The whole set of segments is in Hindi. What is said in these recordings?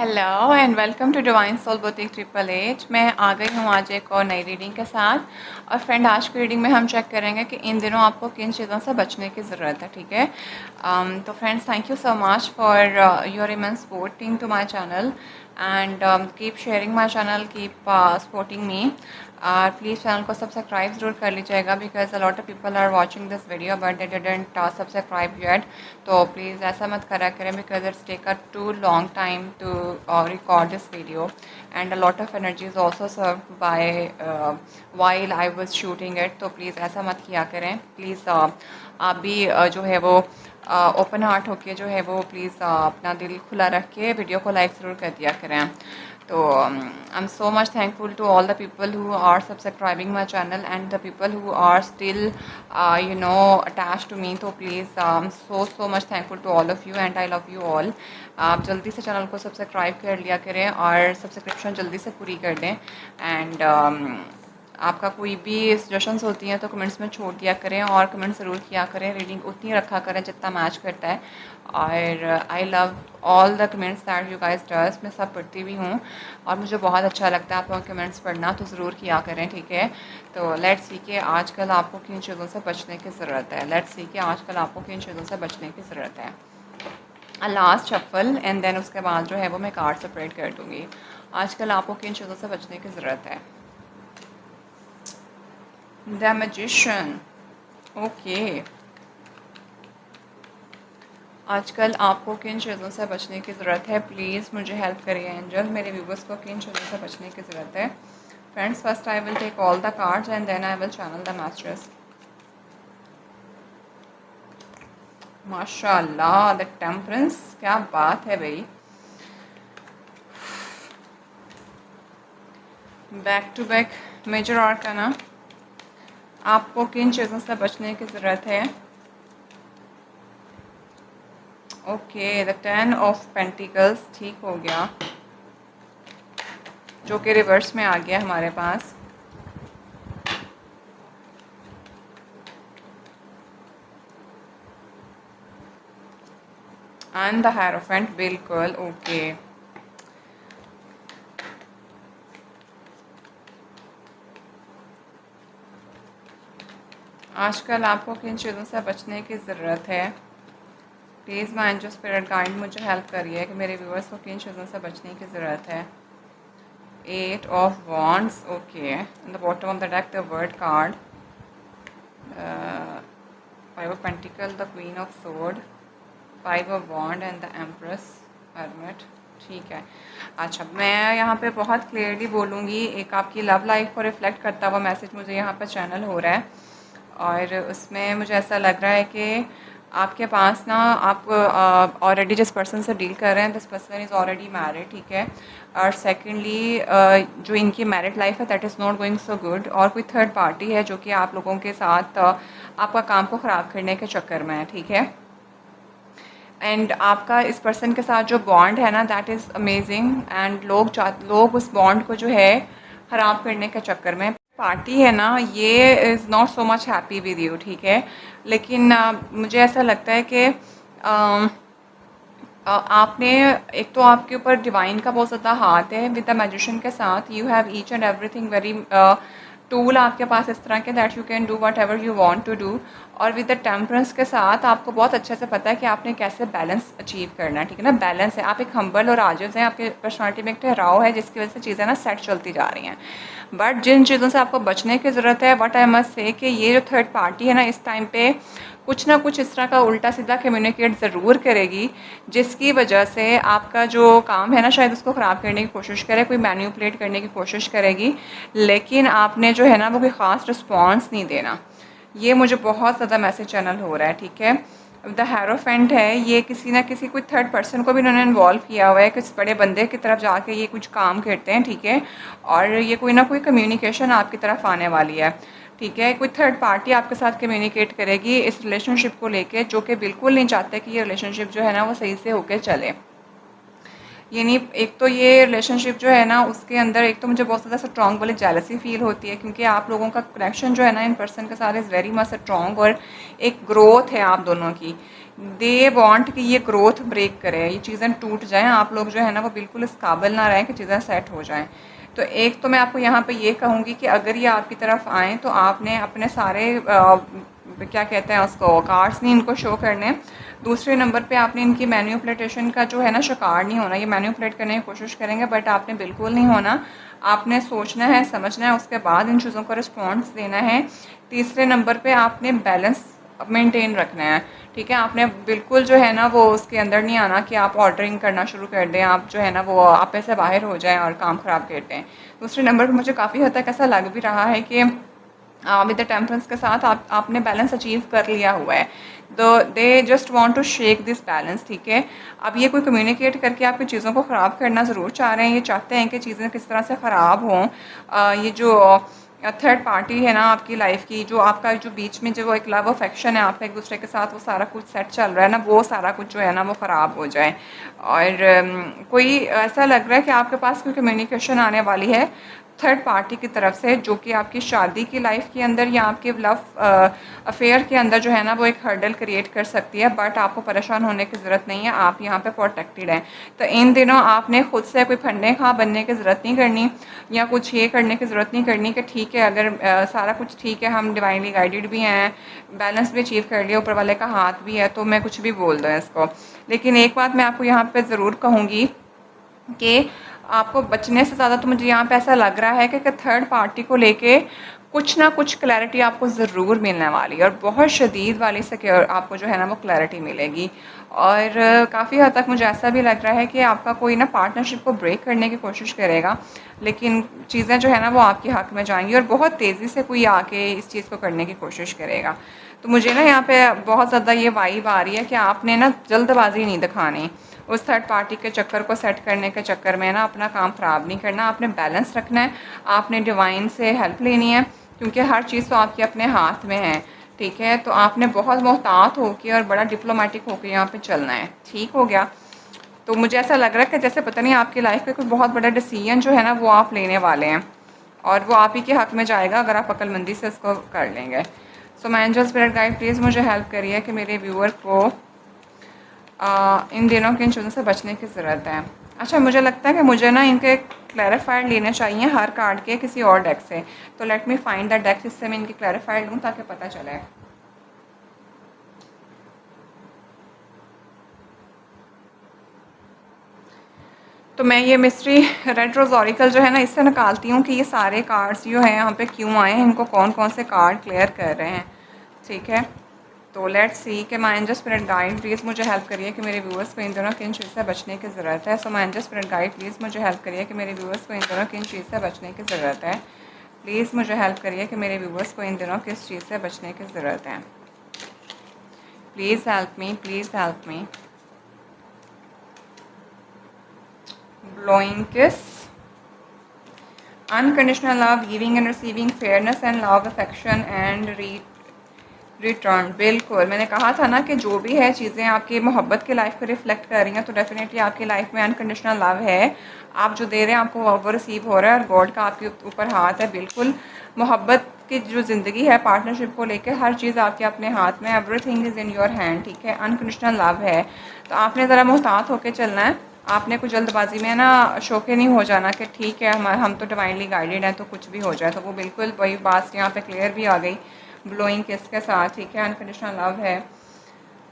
Hello and welcome to divine soul boutique 888। मैं आ गई हूँ आज एक और नई रीडिंग के साथ। और फ्रेंड, आज की रीडिंग में हम चेक करेंगे कि इन दिनों आपको किन चीज़ों से बचने की ज़रूरत है। ठीक है। तो friends, thank you so much for your immense supporting to my channel and keep sharing my channel, keep supporting me. Please channel को सब्सक्राइब ज़रूर कर लीजिएगा because a lot of people are watching this video but they didn't subscribe yet. तो प्लीज़ ऐसा मत करा करें because it's take a too long time to record this video and a lot of energy is also served by while I was shooting it। तो प्लीज़ ऐसा मत किया करें। प्लीज़ आप भी जो है वो ओपन हार्ट होके जो है वो प्लीज़ अपना दिल खुला रख के वीडियो को लाइक ज़रूर कर दिया करें। तो I am so much thankful to all the people who are subscribing my channel and the people who are still attached to me। तो please so much thankful to all of you and I love you all। आप जल्दी से चैनल को सब्सक्राइब कर लिया करें और सब्सक्रिप्शन जल्दी से पूरी कर दें। एंड आपका कोई भी सजेशंस होती हैं तो कमेंट्स में छोड़ दिया करें और कमेंट ज़रूर किया करें। रीडिंग उतनी रखा करें जितना मैच करता है। और I love all the comments that you guys does. मैं सब पढ़ती भी हूँ और मुझे बहुत अच्छा लगता है आप लोगों के कमेंट्स पढ़ना, तो ज़रूर किया करें। ठीक है। तो लेट्स सी कि आजकल आपको किन चीज़ों से बचने की ज़रूरत है। लेट्स सी कि आजकल आपको किन चीज़ों से बचने की ज़रूरत है। लास्ट शफल एंड देन उसके बाद जो है वो मैं कार्ड सेपरेट कर दूँगी। आजकल आपको किन चीज़ों से बचने की ज़रूरत है। The magician. ओके। आजकल आपको किन चीज़ों से बचने की ज़रूरत है। प्लीज़ मुझे हेल्प करिए एंजल। मेरे व्यूवर्स को किन चीज़ों से बचने की ज़रूरत है। Friends, first I will take all the cards and then I will channel the masters. माशाल्लाह, द टेम्परेंस, क्या बात है भाई। Back to back major arcana. आपको किन चीज़ों से बचने की ज़रूरत है। ओके, द 10 ऑफ पेंटिकल्स ठीक हो गया, जो कि रिवर्स में आ गया हमारे पास। एंड द हायरोफेंट, बिल्कुल ओके। आजकल आपको किन चीज़ों से बचने की ज़रूरत है। Please my angel spirit guide मुझे हेल्प करिए कि मेरे व्यूअर्स को किन चीज़ों से बचने की ज़रूरत है। 8 of wands, okay. In the bottom of the deck the world card, 5 of pentacle, the queen of sword, 5 of wand and the empress, hermit. ठीक है। अच्छा, मैं यहाँ पे बहुत क्लियरली बोलूँगी। एक आपकी लव लाइफ को रिफ्लेक्ट करता हुआ मैसेज मुझे यहाँ पर चैनल हो रहा है और उसमें मुझे ऐसा लग रहा है कि आपके पास ना, आप ऑलरेडी जिस पर्सन से डील कर रहे हैं, this person is already married. ठीक है। और सेकेंडली जो इनकी मैरिड लाइफ है that is not going so good, और कोई थर्ड पार्टी है जो कि आप लोगों के साथ आपका काम को ख़राब करने के चक्कर में है। ठीक है। एंड आपका इस पर्सन के साथ जो बॉन्ड है ना, दैट इज़ अमेजिंग। एंड लोग उस बॉन्ड को जो है ख़राब करने के चक्कर में, पार्टी है ना, ये is not so much happy with you. ठीक है। लेकिन मुझे ऐसा लगता है कि आपने, एक तो आपके ऊपर डिवाइन का बहुत ज़्यादा हाथ है विद द मैजिशियन के साथ। You have each and everything very tool आपके पास इस तरह के that you can do whatever you want to do. और विद द टेम्परेंस के साथ आपको बहुत अच्छे से पता है कि आपने कैसे बैलेंस अचीव करना है। ठीक है ना, बैलेंस है। आप एक हम्बल और आजिज़ हैं, आपके पर्सनालिटी में एक ठहराव है जिसकी वजह से चीज़ें ना सेट चलती जा रही हैं। बट जिन चीज़ों से आपको बचने की ज़रूरत है, वट आई मस्ट से कि ये जो थर्ड पार्टी है ना, इस टाइम पे कुछ ना कुछ इस तरह का उल्टा सीधा कम्युनिकेट ज़रूर करेगी जिसकी वजह से आपका जो काम है ना, शायद उसको ख़राब करने की कोशिश करे, कोई मैन्युपुलेट करने की कोशिश करेगी। लेकिन आपने जो है ना वो कोई ख़ास रिस्पॉन्स नहीं देना। ये मुझे बहुत ज़्यादा मैसेज चैनल हो रहा है। ठीक है। द हेरोफेंट है, ये किसी ना किसी कोई थर्ड पर्सन को भी इन्होंने इन्वॉल्व किया हुआ है, किसी बड़े बंदे की तरफ जाके ये कुछ काम करते हैं। ठीक है। और ये कोई ना कोई कम्युनिकेशन आपकी तरफ आने वाली है। ठीक है। कोई थर्ड पार्टी आपके साथ कम्युनिकेट करेगी इस रिलेशनशिप को लेके, जो कि बिल्कुल नहीं चाहते कि ये रिलेशनशिप जो है ना वो सही से होके चले। यानी एक तो ये रिलेशनशिप जो है ना, उसके अंदर एक तो मुझे बहुत ज़्यादा स्ट्रॉन्ग वाली जेलसी फील होती है क्योंकि आप लोगों का कनेक्शन जो है ना इन पर्सन के साथ इज़ वेरी मच स्ट्रॉन्ग और एक ग्रोथ है आप दोनों की। दे वांट कि ये ग्रोथ ब्रेक करे, ये चीज़ें टूट जाएं, आप लोग जो है ना वो बिल्कुल इस काबिल ना रहें कि चीज़ें सेट हो जाएं। तो एक तो मैं आपको यहाँ पे ये कहूँगी कि अगर ये आपकी तरफ आएँ तो आपने अपने सारे क्या कहते हैं उसको, कार्ड्स नहीं इनको शो करने। दूसरे नंबर पे आपने इनकी मैन्युपुलेटेशन का जो है ना शिकार नहीं होना। ये मैन्युपुलेट करने की कोशिश करेंगे बट आपने बिल्कुल नहीं होना। आपने सोचना है, समझना है, उसके बाद इन चीज़ों को रिस्पॉन्स देना है। तीसरे नंबर पे आपने बैलेंस मेंटेन रखना है, ठीक है। आपने बिल्कुल जो है ना वो उसके अंदर नहीं आना कि आप ऑर्डरिंग करना शुरू कर दें, आप जो है ना वो आपे से बाहर हो जाएं और काम ख़राब कर दें। दूसरे नंबर पर मुझे काफ़ी हद तक ऐसा लग भी रहा है कि विद द टेम्परेंस के साथ आपने बैलेंस अचीव कर लिया हुआ है। तो they just want to shake this balance, ठीक है। अब ये कोई कम्युनिकेट करके आपकी चीज़ों को ख़राब करना ज़रूर चाह रहे हैं, ये चाहते हैं कि चीज़ें किस तरह से ख़राब हों। ये जो थर्ड पार्टी है ना आपकी लाइफ की, जो आपका जो बीच में जो वो एक लव अफेक्शन है आपका एक दूसरे के साथ, वो सारा कुछ सेट चल रहा है ना, वो सारा कुछ जो है ना वो ख़राब हो जाए। और कोई ऐसा लग रहा है कि आपके पास कोई कम्युनिकेशन आने वाली है थर्ड पार्टी की तरफ से, जो कि आपकी शादी की लाइफ के अंदर या आपके लव अफेयर के अंदर जो है ना वो एक हर्डल क्रिएट कर सकती है। बट आपको परेशान होने की ज़रूरत नहीं है, आप यहाँ पे प्रोटेक्टेड हैं। तो इन दिनों आपने खुद से कोई फंडे खा बनने की ज़रूरत नहीं करनी, या कुछ ये करने की ज़रूरत नहीं करनी कि ठीक है अगर सारा कुछ ठीक है, हम डिवाइनली गाइडेड भी हैं, बैलेंस भी अचीव कर लिया, ऊपर वाले का हाथ भी है, तो मैं कुछ भी बोल दूँ इसको। लेकिन एक बात मैं आपको यहाँ पर ज़रूर कहूँगी कि आपको बचने से ज़्यादा तो मुझे यहाँ पे ऐसा लग रहा है कि थर्ड पार्टी को लेके कुछ ना कुछ क्लैरिटी आपको ज़रूर मिलने वाली है, और बहुत शदीद वाली सिक्योर आपको जो है ना वो क्लैरिटी मिलेगी। और काफ़ी हद तक मुझे ऐसा भी लग रहा है कि आपका कोई ना पार्टनरशिप को ब्रेक करने की कोशिश करेगा, लेकिन चीज़ें जो है ना वो आपके हक़ में जाएंगी, और बहुत तेज़ी से कोई आके इस चीज़ को करने की कोशिश करेगा। तो मुझे ना यहाँ पे बहुत ज़्यादा ये वाइब आ रही है कि आपने ना जल्दबाजी नहीं दिखानी, उस थर्ड पार्टी के चक्कर को सेट करने के चक्कर में ना अपना काम ख़राब नहीं करना। आपने बैलेंस रखना है, आपने डिवाइन से हेल्प लेनी है, क्योंकि हर चीज़ तो आपके अपने हाथ में है, ठीक है। तो आपने बहुत मोहतात होकर और बड़ा डिप्लोमेटिक होकर यहाँ पे चलना है, ठीक हो गया। तो मुझे ऐसा लग रहा है कि जैसे पता नहीं आपकी लाइफ का कोई बहुत बड़ा डिसीजन जो है ना वो आप लेने वाले हैं, और वो आप ही के हक़ में जाएगा अगर आप अक्लमंदी से इसको कर लेंगे। So my angel spirit guide please मुझे हेल्प करिए कि मेरे व्यूअर को इन दिनों के इन चीज़ों से बचने की ज़रूरत है। अच्छा, मुझे लगता है कि मुझे ना इनके क्लैरिफाइड लेने चाहिए हर कार्ड के किसी और डेक से। तो let me find the deck जिससे मैं इनकी क्लैरिफाइड लूँ ताकि पता चले। तो मैं ये मिस्ट्री रेड रोज ऑरिकल जो है ना इससे निकालती हूँ कि ये सारे कार्ड्स जो हैं यहाँ पे क्यों आए हैं, इनको कौन कौन से कार्ड क्लियर कर रहे हैं, ठीक है। तो लेट्स सी कि my angel spirit guide please मुझे हेल्प करिए कि मेरे व्यूअर्स को इन दोनों किन चीज़ से बचने की ज़रूरत है। So my angel spirit guide please मुझे हेल्प करिए कि मेरे व्यूअर्स को इन दोनों किन चीज़ से बचने की ज़रूरत है। प्लीज़ मुझे हेल्प करिए कि मेरे व्यूअर्स को इन दिनों किस चीज़ से बचने की ज़रूरत है। Please help me, please help me. Blowing kiss, unconditional love, giving and receiving, fairness and love, affection and return. बिल्कुल, मैंने कहा था ना कि जो भी है चीज़ें आपकी मोहब्बत की लाइफ को रिफ्लेक्ट कर रही हैं, तो डेफिनेटली आपकी लाइफ में अनकंडीशनल लव है। आप जो दे रहे हैं आपको वो रिसीव हो रहा है, और गॉड का आपके ऊपर हाथ है। बिल्कुल, मोहब्बत की जो ज़िंदगी है पार्टनरशिप को लेकर हर चीज़ आपके अपने हाथ में, everything is in your hand, ठीक है। अनकंडीशनल लव है, तो आपने ज़रा मोहतात होकर चलना है। आपने कुछ जल्दबाजी में ना शौके नहीं हो जाना कि ठीक है हम तो डिवाइनली गाइडेड हैं तो कुछ भी हो जाए। तो वो बिल्कुल वही बात यहाँ पे क्लियर भी आ गई ब्लोइंग किस के साथ, ठीक है। अनकंडीशनल लव है।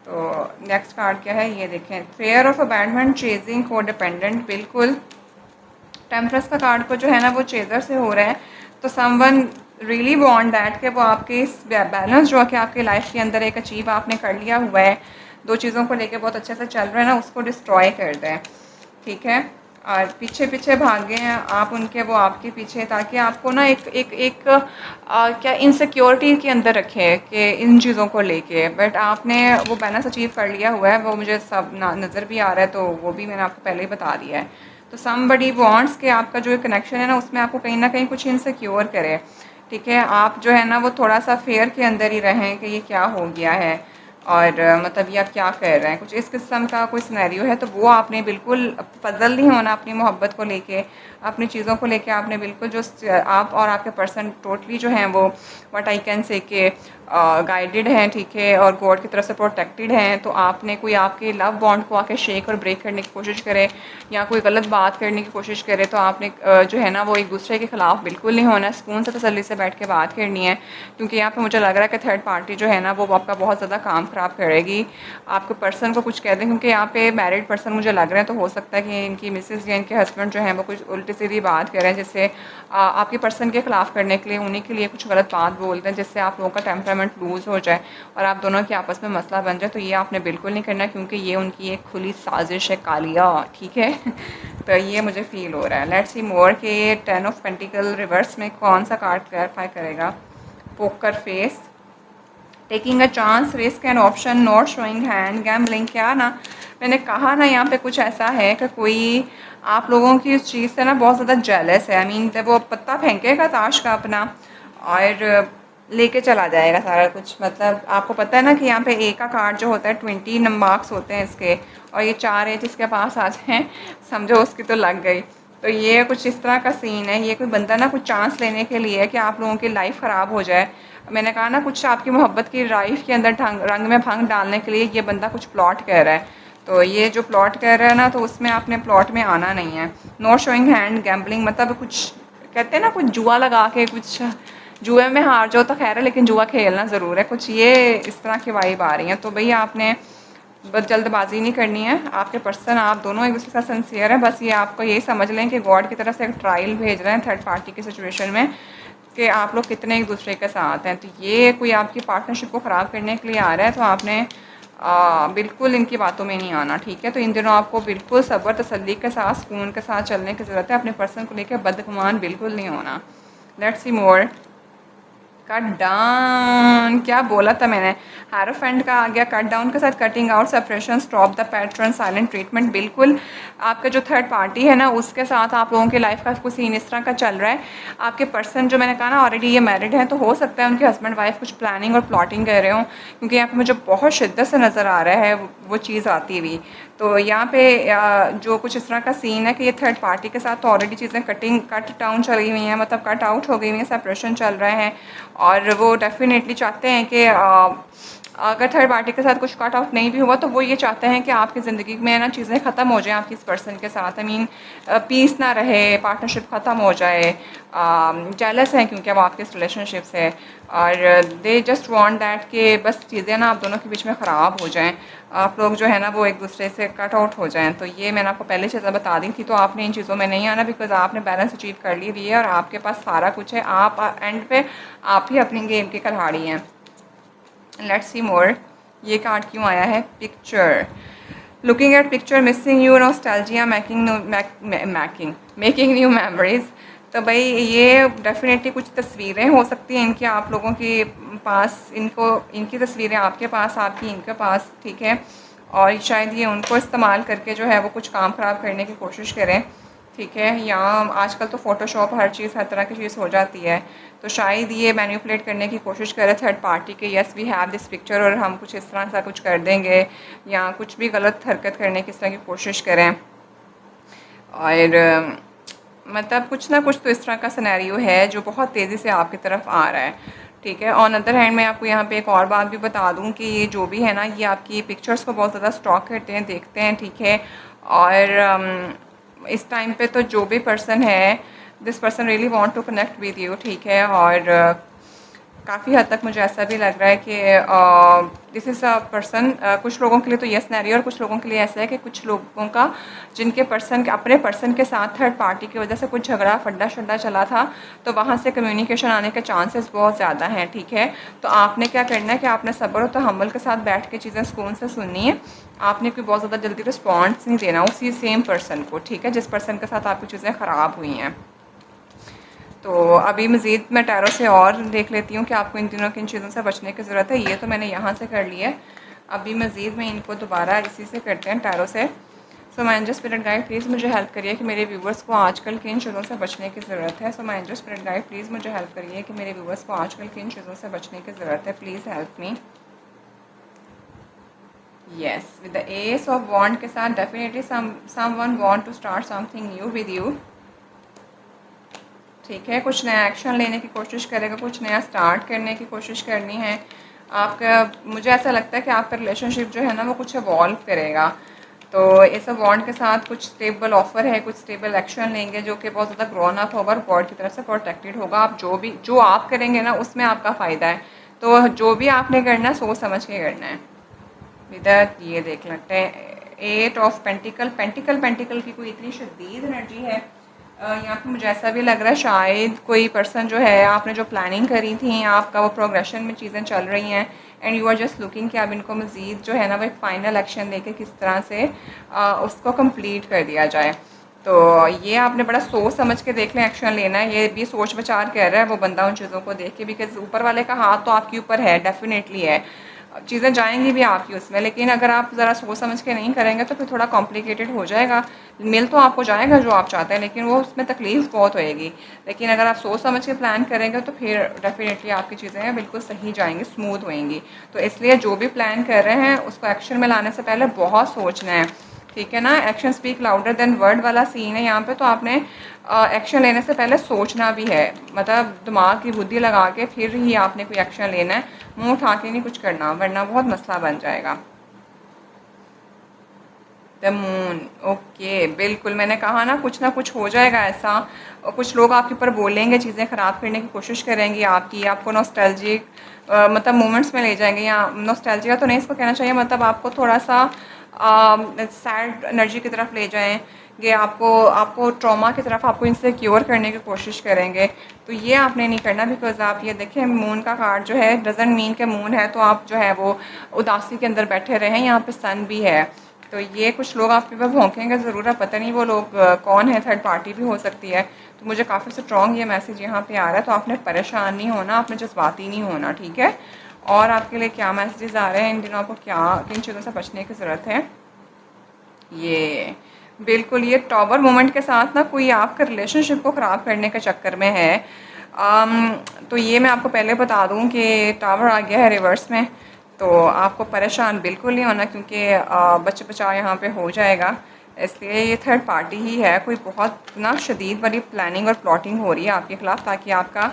तो नेक्स्ट कार्ड क्या है ये देखें, फेयर ऑफ अबैंडनमेंट, चेजिंग, को डिपेंडेंट। बिल्कुल, टेम्परेंस का कार्ड को जो है ना वो चेजर से हो रहा है, तो समवन रियली वांट दैट कि वो आपके इस बैलेंस जो है कि आपकी लाइफ के अंदर एक अचीव आपने कर लिया हुआ है, दो चीज़ों को लेके बहुत अच्छे से चल रहा है ना, उसको डिस्ट्रॉय कर दें, ठीक है। और पीछे पीछे भागे हैं आप उनके, वो आपके पीछे, ताकि आपको ना एक क्या इनसिक्योरिटी के अंदर रखे कि इन चीज़ों को लेके। बट आपने वो बैलेंस अचीव कर लिया हुआ है, वो मुझे सब नज़र भी आ रहा है, तो वो भी मैंने आपको पहले ही बता दिया है। तो समबडी वांट्स कि आपका जो कनेक्शन है ना उसमें आपको कहीं ना कहीं कुछ इनसिक्योर करे, ठीक है। आप जो है ना वो थोड़ा सा फेयर के अंदर ही रहें कि ये क्या हो गया है, और मतलब ये आप क्या कर रहे हैं, कुछ इस किस्म का कोई सिनेरियो है, तो वो आपने बिल्कुल पजल नहीं होना अपनी मोहब्बत को लेके, अपनी चीज़ों को लेके। आपने बिल्कुल जो आप और आपके पर्सन टोटली जो हैं वो व्हाट आई कैन से के गाइडेड हैं, ठीक है, और गॉड की तरफ से प्रोटेक्टेड हैं। तो आपने कोई आपके लव बॉन्ड को आके शेक और ब्रेक करने की कोशिश करे या कोई गलत बात करने की कोशिश करे, तो आपने जो है ना वो एक दूसरे के ख़िलाफ़ बिल्कुल नहीं होना, सुकून से तसल्ली से बैठ के बात करनी है। क्योंकि यहाँ पे मुझे लग रहा है कि थर्ड पार्टी जो है ना वो आपका बहुत ज़्यादा काम ख़राब करेगी, आपके पर्सन को कुछ कह दें। क्योंकि यहाँ पे मैरिड पर्सन मुझे लग रहा है, तो हो सकता है कि इनकी मिसेस या इनके हस्बैंड जो हैं वो कुछ उल्टी सीधी बात करें, जिससे आपके पर्सन के ख़िलाफ़ करने के लिए, उन्हीं के लिए कुछ गलत बात बोल दें, जिससे आप लोगों का टेम्परामेंट लूज़ हो जाए और आप दोनों के आपस में मसला बन जाए। तो ये आपने बिल्कुल नहीं करना, क्योंकि ये उनकी एक खुली साजिश है कालिया, ठीक है। तो ये मुझे फ़ील हो रहा है। लेट्स सी मोर के 10 ऑफ पेंटिकल रिवर्स में कौन सा कार्ड क्लैरिफाई करेगा। Poker face, taking a chance, risk and option, not showing hand, gambling. क्या ना मैंने कहा ना, यहाँ पे कुछ ऐसा है कि कोई आप लोगों की उस चीज़ से ना बहुत ज़्यादा जेलस है। आई मीन वो पत्ता फेंकेगा ताश का अपना और लेके चला जाएगा सारा कुछ। मतलब आपको पता है ना कि यहाँ पे ए का कार्ड जो होता है 20 मार्क्स होते हैं इसके, और ये 4 है जिसके पास आ जाए समझो उसकी तो लग गई। तो ये कुछ इस तरह का सीन है, ये कोई बंदा ना कुछ चांस लेने के लिए कि आप लोगों की लाइफ ख़राब हो जाए। मैंने कहा ना कुछ आपकी मोहब्बत की लाइफ के अंदर रंग में भंग डालने के लिए ये बंदा कुछ प्लॉट कर रहा है। तो ये जो प्लॉट कर रहा है ना, तो उसमें आपने प्लॉट में आना नहीं है। नो शोइंग हैंड, गैम्बलिंग, मतलब कुछ कहते हैं ना कुछ जुआ लगा के, कुछ जुए में हार जाओ तो खैर है, लेकिन जुआ खेलना ज़रूर है, कुछ ये इस तरह की वाइब आ रही है। तो भैया आपने बस जल्दबाजी नहीं करनी है। आपके पर्सन आप दोनों एक दूसरे के साथ सिंसियर है, बस ये आपको यही समझ लें कि गॉड की तरफ से एक ट्रायल भेज रहे हैं थर्ड पार्टी की सिचुएशन में, कि आप लोग कितने एक दूसरे के साथ हैं। तो ये कोई आपकी पार्टनरशिप को ख़राब करने के लिए आ रहा है, तो आपने बिल्कुल इनकी बातों में नहीं आना, ठीक है। तो इन दिनों आपको बिल्कुल सब्र तसल्ली के साथ सुकून के साथ चलने की ज़रूरत है। अपने पर्सन को लेकर बदगुमान बिल्कुल नहीं होना। Let's see more. Cut down, क्या बोला था मैंने, हैरोफेंट का आ गया। कट डाउन के साथ cutting out, separation, stop the pattern, silent treatment. बिल्कुल आपका जो थर्ड पार्टी है ना उसके साथ आप लोगों की लाइफ का कुछ सीन इस तरह का चल रहा है। आपके पर्सन जो मैंने कहा ना ऑलरेडी ये मैरिड हैं, तो हो सकता है उनके हस्बैंड वाइफ कुछ प्लानिंग और प्लॉटिंग कर रहे हो, क्योंकि यहाँ पे मुझे बहुत शिद्दत से नज़र आ रहा है वो चीज़ आती हुई। तो यहाँ पे जो कुछ इस तरह का सीन है कि ये थर्ड पार्टी के साथ तो ऑलरेडी चीज़ें कट डाउन चली हुई हैं, मतलब कट आउट हो गई हुई हैं, सेपरेशन चल रहे हैं। और वो डेफिनेटली चाहते हैं कि अगर थर्ड पार्टी के साथ कुछ कट आउट नहीं भी हुआ, तो वो ये चाहते हैं कि आपकी ज़िंदगी में ना चीज़ें ख़त्म हो जाएं आपकी इस पर्सन के साथ। आई मीन पीस ना रहे, पार्टनरशिप ख़त्म हो जाए। जेलस हैं क्योंकि वो आपके इस रिलेशनशिप से, और दे जस्ट वांट दैट कि बस चीज़ें ना आप दोनों के बीच में ख़राब हो जाएं, आप लोग जो है ना वो एक दूसरे से कट आउट हो जाएं। तो ये मैंने आपको पहले चीज़ें बता दी थी, तो आपने इन चीज़ों में नहीं आना, बिकॉज आपने बैलेंस अचीव कर ली है और आपके पास सारा कुछ है। आप एंड पे आप ही अपनी गेम की खिलाड़ी हैं। लेट्स सी मोर। ये कार्ड क्यों आया है, picture, looking at picture, missing you, nostalgia, making new memories. तो भाई ये डेफिनेटली कुछ तस्वीरें हो सकती हैं इनकी आप लोगों के पास, इनकी तस्वीरें आपके पास, आपकी इनके पास, ठीक है। और शायद ये उनको इस्तेमाल करके जो है वो कुछ काम ख़राब करने की कोशिश करें, ठीक है। यहाँ आजकल तो फ़ोटोशॉप हर चीज़, हर तरह की चीज़ हो जाती है, तो शायद ये मैनिपुलेट करने की कोशिश करे थर्ड पार्टी के, yes we have this picture, और हम कुछ इस तरह सा कुछ कर देंगे, या कुछ भी गलत हरकत करने की इस तरह की कोशिश करें। और मतलब कुछ ना कुछ तो इस तरह का सिनेरियो है जो बहुत तेज़ी से आपकी तरफ आ रहा है, ठीक है। ऑन अदर हैंड मैं आपको यहाँ पे एक और बात भी बता दूँ कि ये जो भी है ना, ये आपकी पिक्चर्स को बहुत ज़्यादा स्टॉक करते हैं, देखते हैं, ठीक है। और इस टाइम पे तो जो भी पर्सन है, this person really want to connect with you, ठीक है। और काफ़ी हद तक मुझे ऐसा भी लग रहा है कि दिस इज़ अ पर्सन, कुछ लोगों के लिए तो ये सिनेरियो, और कुछ लोगों के लिए ऐसा है कि कुछ लोगों का जिनके पर्सन के अपने पर्सन के साथ थर्ड पार्टी की वजह से कुछ झगड़ा फड्डा शड्डा चला था, तो वहाँ से कम्युनिकेशन आने के चांसेस बहुत ज़्यादा हैं, ठीक है। तो आपने क्या करना है कि आपने सब्र और तहम्मुल के साथ बैठ के चीज़ें सुकून से सुननी है। आपने कोई बहुत ज़्यादा जल्दी रिस्पॉन्स नहीं देना उसी सेम पर्सन को, ठीक है, जिस पर्सन के साथ आपकी चीज़ें ख़राब हुई हैं। तो अभी मज़ीद मैं टैरो से और देख लेती हूँ कि आपको इन दिनों किन चीज़ों से बचने की ज़रूरत है। ये तो मैंने यहाँ से कर लिया है, अभी मज़ीद मैं इनको दोबारा इसी से करते हैं, टैरो से। So my angel spirit guide please मुझे हेल्प करिए कि मेरे व्यूवर्स को आजकल किन चीज़ों से बचने की ज़रूरत है। So my angel spirit guide please मुझे हेल्प करिए कि मेरे व्यूवर्स को आजकल किन चीज़ों से बचने की ज़रूरत है। Please help me. Yes, with the ace of wands के साथ definitely someone want to start something new with you. ठीक है, कुछ नया एक्शन लेने की कोशिश करेगा, कुछ नया स्टार्ट करने की कोशिश करनी है आपका। मुझे ऐसा लगता है कि आपका रिलेशनशिप जो है ना वो कुछ इवॉल्व करेगा। तो ऐसा बॉन्ड के साथ कुछ स्टेबल ऑफर है, कुछ स्टेबल एक्शन लेंगे जो कि बहुत ज़्यादा ग्रोन अप होगा और गॉड की तरफ से प्रोटेक्टेड होगा। आप जो आप करेंगे ना उसमें आपका फ़ायदा है। तो जो भी आपने करना है सोच समझ के करना है। विद ये देख लगता है एट ऑफ पेंटिकल, पेंटिकल की कोई इतनी शदीद एनर्जी है यहाँ पे। मुझे ऐसा भी लग रहा है शायद कोई पर्सन जो है, आपने जो प्लानिंग करी थी आपका वो प्रोग्रेशन में चीज़ें चल रही हैं and you are just looking कि अब इनको मज़ीद जो है ना वो एक फ़ाइनल एक्शन लेके किस तरह से उसको कंप्लीट कर दिया जाए। तो ये आपने बड़ा सोच समझ के देख लें एक्शन लेना है। ये भी सोच विचार कह रहा है वो बंदा उन चीज़ों को देख के, बिकॉज ऊपर वाले का हाथ तो आपके ऊपर है, डेफिनेटली है, चीज़ें जाएंगी भी आपकी उसमें। लेकिन अगर आप ज़रा सोच समझ के नहीं करेंगे तो फिर थोड़ा कॉम्प्लिकेटेड हो जाएगा। मिल तो आपको जाएगा जो आप चाहते हैं लेकिन वो उसमें तकलीफ़ बहुत होएगी। लेकिन अगर आप सोच समझ के प्लान करेंगे तो फिर डेफिनेटली आपकी चीज़ें बिल्कुल सही जाएंगी, स्मूथ होएंगी। तो इसलिए जो भी प्लान कर रहे हैं उसको एक्शन में लाने से पहले बहुत सोचना है, ठीक है ना। Action speak louder than word वाला सीन है यहाँ पे। तो आपने एक्शन लेने से पहले सोचना भी है, मतलब दिमाग की बुद्धि लगा के फिर ही आपने कोई एक्शन लेना है। मुंह उठा के नहीं कुछ करना वरना बहुत मसला बन जाएगा। द मून, ओके, बिल्कुल मैंने कहा ना कुछ हो जाएगा ऐसा। और कुछ लोग आपके ऊपर बोलेंगे, चीज़ें ख़राब करने की कोशिश करेंगी आपकी, आपको नॉस्टैल्जिक मतलब मोमेंट्स में ले जाएंगे। या नॉस्टैल्जिया तो नहीं इसको कहना चाहिए, मतलब आपको थोड़ा सा सैड एनर्जी की तरफ ले जाएंगे, आपको आपको ट्रॉमा की तरफ आपको इनसे क्योर करने की कोशिश करेंगे। तो ये आपने नहीं करना, बिकॉज आप ये देखें मून का कार्ड जो है डजंट मीन के मून है तो आप जो है वो उदासी के अंदर बैठे रहें। यहाँ पे सन भी है। तो ये कुछ लोग आपके ऊपर भौंकेंगे ज़रूर है, पता नहीं वो लोग कौन है, थर्ड पार्टी भी हो सकती है। तो मुझे काफ़ी स्ट्रॉन्ग ये मैसेज यहाँ पे आ रहा है। तो आपने परेशान नहीं होना, आपने जज्बाती नहीं होना, ठीक है। और आपके लिए क्या मैसेजेस आ रहे हैं इन दिनों, आपको क्या किन चीज़ों से बचने की ज़रूरत है। ये बिल्कुल ये टॉवर मोमेंट के साथ ना कोई आपका रिलेशनशिप को ख़राब करने के चक्कर में है। तो ये मैं आपको पहले बता दूं कि टावर आ गया है रिवर्स में। तो आपको परेशान बिल्कुल नहीं होना क्योंकि बच बचा यहाँ पे हो जाएगा। इसलिए ये थर्ड पार्टी ही है, कोई बहुत ना शदीद वाली प्लानिंग और प्लॉटिंग हो रही है आपके ख़िलाफ़ ताकि आपका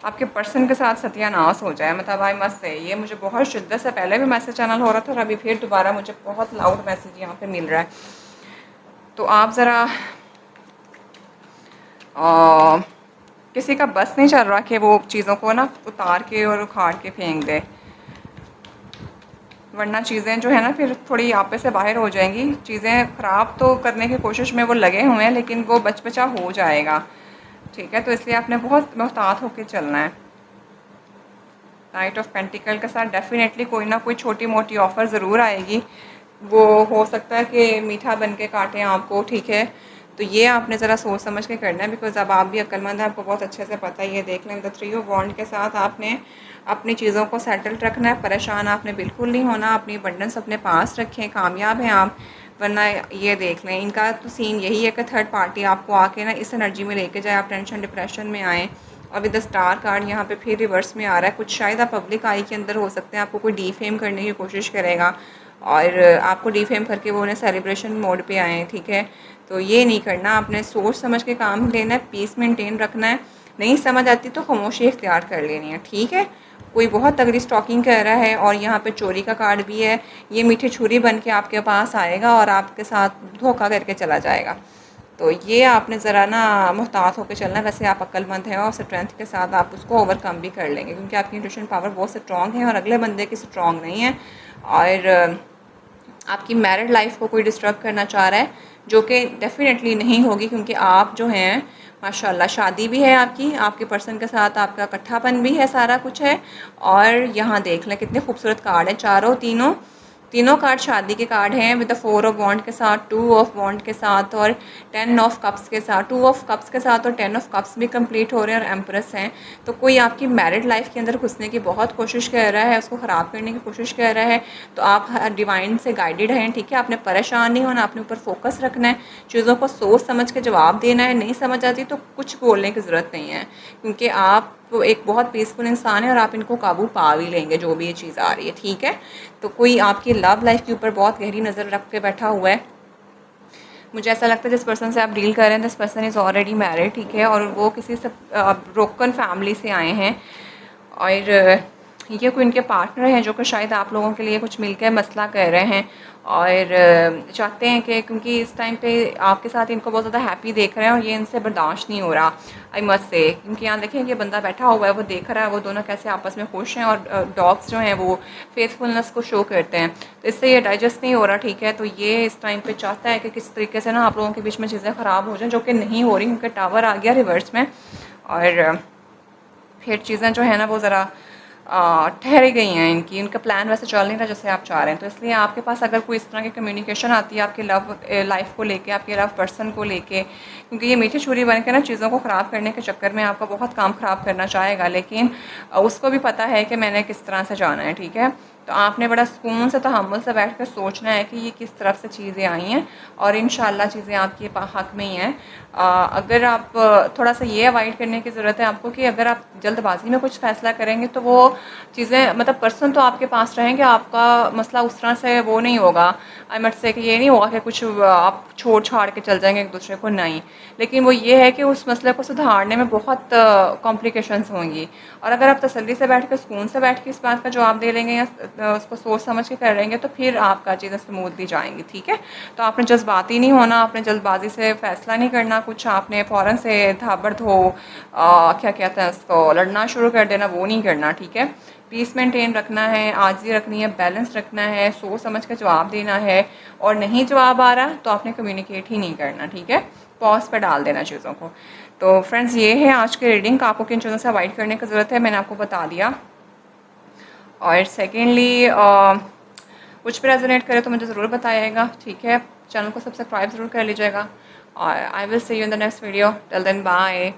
आपके पर्सन के साथ सत्यानाश हो जाए। मतलब आई मस्ट से ये मुझे बहुत शिद्दत से पहले भी मैसेज चैनल हो रहा था और अभी फिर दोबारा मुझे बहुत लाउड मैसेज यहाँ पे मिल रहा है। तो आप ज़रा किसी का बस नहीं चल रहा कि वो चीज़ों को ना उतार के और उखाड़ के फेंक दे, वरना चीज़ें जो है ना फिर थोड़ी आपे से बाहर हो जाएंगी। चीज़ें ख़राब तो करने की कोशिश में वो लगे हुए हैं लेकिन वो बच बचा हो जाएगा, ठीक है। तो इसलिए आपने बहुत मोहतात होकर चलना है। नाइट ऑफ पेंटिकल के साथ डेफिनेटली कोई ना कोई छोटी मोटी ऑफ़र ज़रूर आएगी। वो हो सकता है कि मीठा बन के काटें आपको, ठीक है। तो ये आपने ज़रा सोच समझ के करना है, बिकॉज अब आप भी अक्लमंद हैं, आपको बहुत अच्छे से पता है। ये देख लें, द थ्री ऑफ वॉन्ड के साथ आपने अपनी चीज़ों को सेटल रखना है, परेशान आपने बिल्कुल नहीं होना। अपनी अबंडेंस अपने पास रखें, कामयाब हैं आप। वरना ये देख लें, इनका तो सीन यही है कि थर्ड पार्टी आपको आके ना इस एनर्जी में लेके जाए, आप टेंशन डिप्रेशन में आएँ। और विद द स्टार कार्ड यहाँ पे फिर रिवर्स में आ रहा है। कुछ शायद आप पब्लिक आई के अंदर हो सकते हैं, आपको कोई डीफेम करने की कोशिश करेगा और आपको डीफेम करके वो उन्हें सेलिब्रेशन मोड पे आए, ठीक है। तो ये नहीं करना, आपने सोच समझ के काम लेना है, पीस मेंटेन रखना है। नहीं समझ आती तो खामोशी इख्तियार कर लेनी है, ठीक है। कोई बहुत तगड़ी स्टॉकिंग कर रहा है और यहाँ पे चोरी का कार्ड भी है। ये मीठी छुरी बन के आपके पास आएगा और आपके साथ धोखा करके चला जाएगा। तो ये आपने ज़रा ना मुहतात होकर चलना है। वैसे आप अक्लमंद हैं और स्ट्रेंथ के साथ आप उसको ओवरकम भी कर लेंगे क्योंकि आपकी इंट्यूशन पावर बहुत स्ट्रॉन्ग है और अगले बंदे की स्ट्रॉन्ग नहीं है। और आपकी मैरिड लाइफ को कोई डिस्टर्ब करना चाह रहा है जो कि डेफिनेटली नहीं होगी क्योंकि आप जो हैं माशाल्लाह शादी भी है आपकी, आपके पर्सन के साथ आपका इकट्ठापन भी है, सारा कुछ है। और यहाँ देख लें कितने खूबसूरत कार्ड हैं, चारों तीनों कार्ड शादी के कार्ड हैं with the four of wands के साथ, टू ऑफ वॉन्ड के साथ और 10 ऑफ कप्स के साथ। 2 ऑफ कप्स के साथ और 10 ऑफ कप्स भी कंप्लीट हो रहे हैं और एम्प्रेस हैं। तो कोई आपकी मैरिड लाइफ के अंदर घुसने की बहुत कोशिश कर रहा है, उसको ख़राब करने की कोशिश कर रहा है। तो आप डिवाइन से गाइडेड हैं, ठीक है। आपने परेशान नहीं होना, अपने ऊपर फोकस रखना है, चीज़ों को सोच समझ के जवाब देना है। नहीं समझ आती तो कुछ बोलने की ज़रूरत नहीं है क्योंकि आप वो एक बहुत पीसफुल इंसान है और आप इनको काबू पा भी लेंगे जो भी ये चीज़ आ रही है, ठीक है। तो कोई आपकी लव लाइफ के ऊपर बहुत गहरी नज़र रख के बैठा हुआ है। मुझे ऐसा लगता है जिस पर्सन से आप डील कर रहे हैं this person is already married, ठीक है, और वो किसी से ब्रोकन फैमिली से आए हैं और ये कोई इनके पार्टनर हैं जो कि शायद आप लोगों के लिए कुछ मिलकर मसला कर रहे हैं और चाहते हैं कि क्योंकि इस टाइम पे आपके साथ इनको बहुत ज़्यादा हैप्पी देख रहे हैं और ये इनसे बर्दाश्त नहीं हो रहा, आई मस्ट से। क्योंकि यहाँ देखें कि बंदा बैठा हुआ है, वो देख रहा है वो दोनों कैसे आपस में खुश हैं और डॉग्स जो हैं वो फेथफुलनेस को शो करते हैं, तो इससे ये डाइजेस्ट नहीं हो रहा, ठीक है। तो ये इस टाइम पे चाहता है कि किस तरीके से ना आप लोगों के बीच में चीज़ें ख़राब हो जाएँ, जो कि नहीं हो रही, क्योंकि टावर आ गया रिवर्स में और फिर चीज़ें जो है ना वो ज़रा ठहरी गई हैं इनकी, इनका प्लान वैसे चल नहीं रहा जैसे आप चाह रहे हैं। तो इसलिए आपके पास अगर कोई इस तरह की कम्युनिकेशन आती है आपके लव लाइफ को लेके, आपके लव पर्सन को लेके, क्योंकि ये मीठी छुरी बन के ना चीज़ों को ख़राब करने के चक्कर में आपका बहुत काम ख़राब करना चाहेगा, लेकिन उसको भी पता है कि मैंने किस तरह से जाना है, ठीक है। तो आपने बड़ा सुकून से तहम्मुल से बैठ कर सोचना है कि ये किस तरफ से चीज़ें आई हैं और इंशाल्लाह चीज़ें आपके हक़ में ही हैं। अगर आप थोड़ा सा ये अवॉइड करने की ज़रूरत है आपको कि अगर आप जल्दबाजी में कुछ फ़ैसला करेंगे तो वो चीज़ें मतलब पर्सन तो आपके पास रहेंगे, आपका मसला उस तरह से वो नहीं होगा, आई मस्ट से कि ये नहीं होगा कि कुछ आप छोड़ छाड़ के चल जाएंगे एक दूसरे को, नहीं। लेकिन वो ये है कि उस मसले को सुधारने में बहुत कॉम्प्लिकेशंस होंगी और अगर आप तसल्ली से बैठ कर सुकून से बैठ के इस बात का जवाब दे लेंगे या उसको सोच समझ के कर लेंगे तो फिर आपका चीज़ें स्मूथली जाएंगी, ठीक है। तो आपने जज्बाती नहीं होना, आपने जल्दबाजी से फ़ैसला नहीं करना कुछ, आपने फ़ौरन से धाबड़ धो क्या कहते हैं उसको लड़ना शुरू कर देना, वो नहीं करना, ठीक है। पीस मेंटेन रखना है, आज़ी रखनी है, बैलेंस रखना है, सोच समझ कर जवाब देना है और नहीं जवाब आ रहा तो आपने कम्युनिकेट ही नहीं करना, ठीक है। पॉज पे डाल देना चीज़ों को। तो फ्रेंड्स ये है आज की रीडिंग, आपको किन चीज़ों से अवॉइड करने की ज़रूरत है मैंने आपको बता दिया। और सेकेंडली कुछ भी रेजोनेट करे तो मुझे ज़रूर बताइएगा, ठीक है। चैनल को सब्सक्राइब ज़रूर कर लीजिएगा और I will see you in the next video. Till then bye.